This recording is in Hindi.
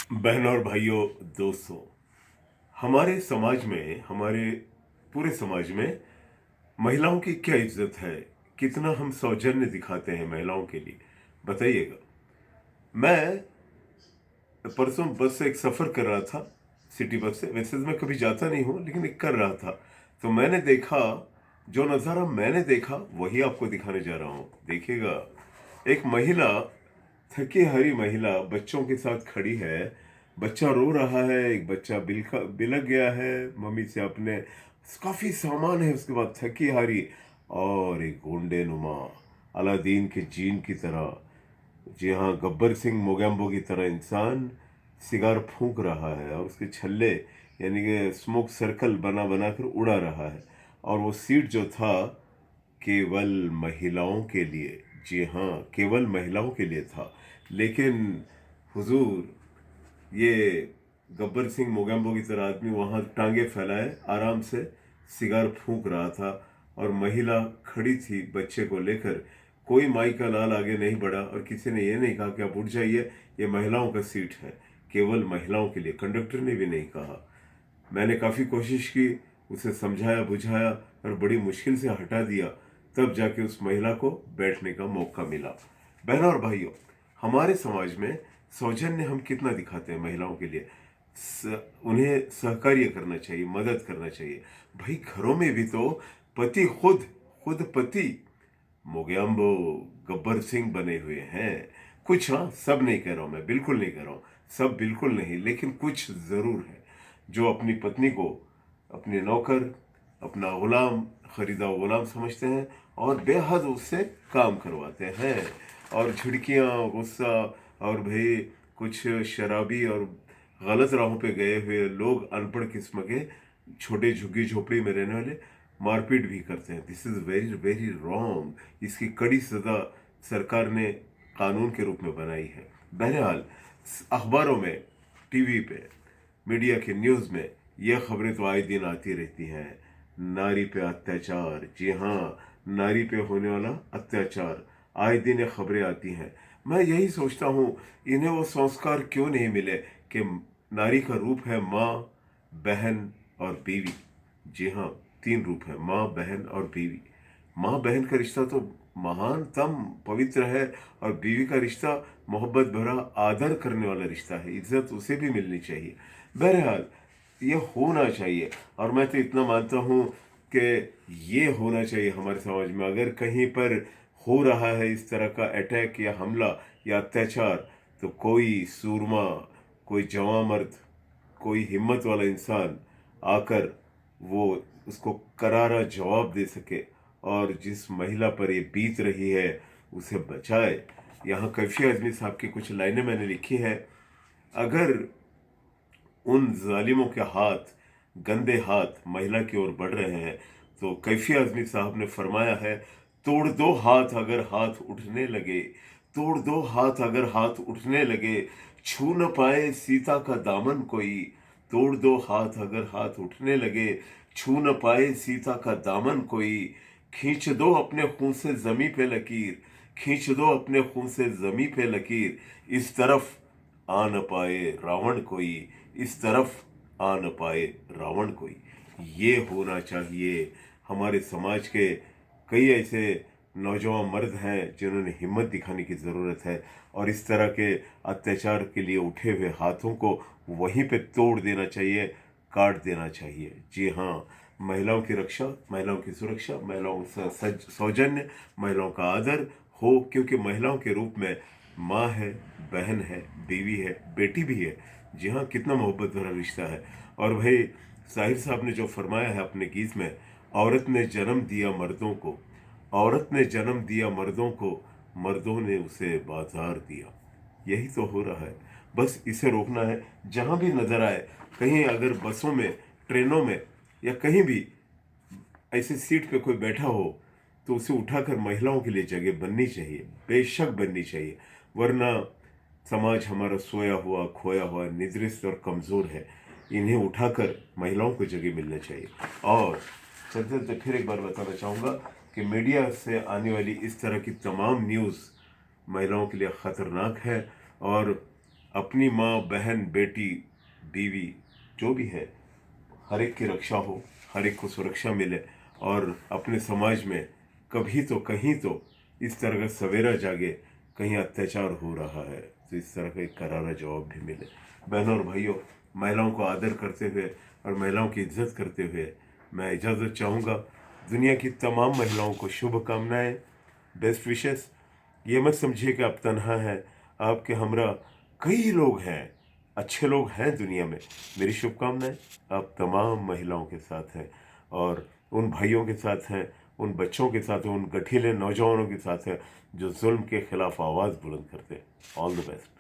बहनों और भाइयों, दोस्तों, हमारे समाज में, हमारे पूरे समाज में महिलाओं की क्या इज्जत है? कितना हम सौजन्य दिखाते हैं महिलाओं के लिए, बताइएगा। मैं परसों बस से एक सफ़र कर रहा था, सिटी बस से। वैसे तो मैं कभी जाता नहीं हूँ, लेकिन एक कर रहा था, तो मैंने देखा, जो नज़ारा मैंने देखा वही आपको दिखाने जा रहा हूँ। देखिएगा, एक महिला, थकी हारी महिला बच्चों के साथ खड़ी है। बच्चा रो रहा है, एक बच्चा बिलक गया है मम्मी से अपने। काफी सामान है उसके बाद, थकी हारी। और एक गोंडे नुमा, अलादीन के जीन की तरह, जी हाँ, गब्बर सिंह मोगैम्बो की तरह इंसान सिगार फूंक रहा है और उसके छल्ले, यानी कि स्मोक सर्कल बना बना कर उड़ा रहा है। और वो सीट जो था, केवल महिलाओं के लिए, जी हाँ, केवल महिलाओं के लिए था। लेकिन हुजूर, ये गब्बर सिंह मोगैम्बो की तरह आदमी वहाँ टांगे फैलाए आराम से सिगार फूंक रहा था, और महिला खड़ी थी बच्चे को लेकर। कोई माई का लाल आगे नहीं बढ़ा और किसी ने ये नहीं कहा कि आप उठ जाइए, ये महिलाओं का सीट है, केवल महिलाओं के लिए। कंडक्टर ने भी नहीं कहा। मैंने काफ़ी कोशिश की, उसे समझाया बुझाया और बड़ी मुश्किल से हटा दिया, तब जाके उस महिला को बैठने का मौका मिला। बहनों और भाइयों, हमारे समाज में सौजन्य हम कितना दिखाते हैं महिलाओं के लिए। उन्हें सहकार्य करना चाहिए, मदद करना चाहिए। भाई, घरों में भी तो पति खुद खुद पति मोगैम्बो, गब्बर सिंह बने हुए हैं। कुछ, हाँ, सब नहीं कह रहा हूं मैं, बिल्कुल नहीं कह रहा हूं, सब बिल्कुल नहीं, लेकिन कुछ जरूर है जो अपनी पत्नी को अपने नौकर, अपना गुलाम, खरीदा हुआ गुलाम समझते हैं और बेहद उससे काम करवाते हैं। और झिड़कियाँ, गुस्सा, और भाई कुछ शराबी और गलत राहों पे गए हुए लोग, अनपढ़ किस्म के, छोटे झुग्गी झोपड़ी में रहने वाले, मारपीट भी करते हैं। This is very very wrong. इसकी कड़ी सज़ा सरकार ने कानून के रूप में बनाई है। बहरहाल, अखबारों में, टीवी पे, मीडिया की न्यूज़ में ये खबरें तो आए दिन आती रहती हैं। नारी पे अत्याचार, जी हाँ, नारी पे होने वाला अत्याचार, आए दिन ये खबरें आती हैं। मैं यही सोचता हूँ, इन्हें वो संस्कार क्यों नहीं मिले कि नारी का रूप है माँ, बहन और बीवी। जी हाँ, तीन रूप है, माँ, बहन और बीवी। माँ बहन का रिश्ता तो महानतम पवित्र है, और बीवी का रिश्ता मोहब्बत भरा, आदर करने वाला रिश्ता है। इज्जत उसे भी मिलनी चाहिए। बहरहाल, ये होना चाहिए। और मैं तो इतना मानता हूँ कि ये होना चाहिए हमारे समाज में। अगर कहीं पर हो रहा है इस तरह का अटैक या हमला या अत्याचार, तो कोई सूरमा, कोई जवां मर्द, कोई हिम्मत वाला इंसान आकर वो उसको करारा जवाब दे सके, और जिस महिला पर ये बीत रही है उसे बचाए। यहाँ कैफी आजमी साहब की कुछ लाइनें मैंने लिखी है। अगर उन जालिमों के हाथ, गंदे हाथ महिला की ओर बढ़ रहे हैं, तो कैफी आजमी साहब ने फरमाया है, तोड़ दो हाथ अगर हाथ उठने लगे, तोड़ दो हाथ अगर हाथ उठने लगे, छू न पाए सीता का दामन कोई। तोड़ दो हाथ अगर हाथ उठने लगे, छू न पाए सीता का दामन कोई। खींच दो अपने खून से जमी पे लकीर, खींच दो अपने खून से जमी पे लकीर। इस तरफ आ न पाए रावण कोई, इस तरफ आ न पाए रावण कोई। ये होना चाहिए। हमारे समाज के कई ऐसे नौजवान मर्द हैं जिन्होंने हिम्मत दिखाने की ज़रूरत है, और इस तरह के अत्याचार के लिए उठे हुए हाथों को वहीं पे तोड़ देना चाहिए, काट देना चाहिए। जी हाँ, महिलाओं की रक्षा, महिलाओं की सुरक्षा, महिलाओं का सौजन्य, महिलाओं का आदर हो, क्योंकि महिलाओं के रूप में माँ है, बहन है, बीवी है, बेटी भी है। जी हाँ, कितना मोहब्बत भरा रिश्ता है। और भाई, साहिर साहब ने जो फरमाया है अपने गीत में, औरत ने जन्म दिया मर्दों को, औरत ने जन्म दिया मर्दों को, मर्दों ने उसे बाजार दिया। यही तो हो रहा है। बस इसे रोकना है। जहाँ भी नजर आए, कहीं अगर बसों में, ट्रेनों में, या कहीं भी ऐसे सीट पे कोई बैठा हो, तो उसे उठाकर महिलाओं के लिए जगह बननी चाहिए, बेशक बननी चाहिए। वरना समाज हमारा सोया हुआ, खोया हुआ, निद्रिस्त और कमज़ोर है। इन्हें उठाकर महिलाओं को जगह मिलना चाहिए। और चलते चलते फिर एक बार बताना चाहूँगा कि मीडिया से आने वाली इस तरह की तमाम न्यूज़ महिलाओं के लिए ख़तरनाक है, और अपनी माँ, बहन, बेटी, बीवी जो भी है, हर एक की रक्षा हो, हर एक को सुरक्षा मिले, और अपने समाज में कभी तो कहीं तो इस तरह का सवेरा जागे, कहीं अत्याचार हो रहा है तो इस तरह का एक करारा जवाब भी मिले। बहनों और भाइयों, महिलाओं को आदर करते हुए और महिलाओं की इज्जत करते हुए मैं इजाज़त चाहूँगा। दुनिया की तमाम महिलाओं को शुभकामनाएं, बेस्ट विशेस। ये मत समझिए कि आप तनहा हैं, आपके हमरा कई लोग हैं, अच्छे लोग हैं दुनिया में। मेरी शुभकामनाएं आप तमाम महिलाओं के साथ हैं, और उन भाइयों के साथ हैं, उन बच्चों के साथ हैं, उन गठीले नौजवानों के साथ हैं जो जुल्म के खिलाफ आवाज़ बुलंद करते हैं। All the best.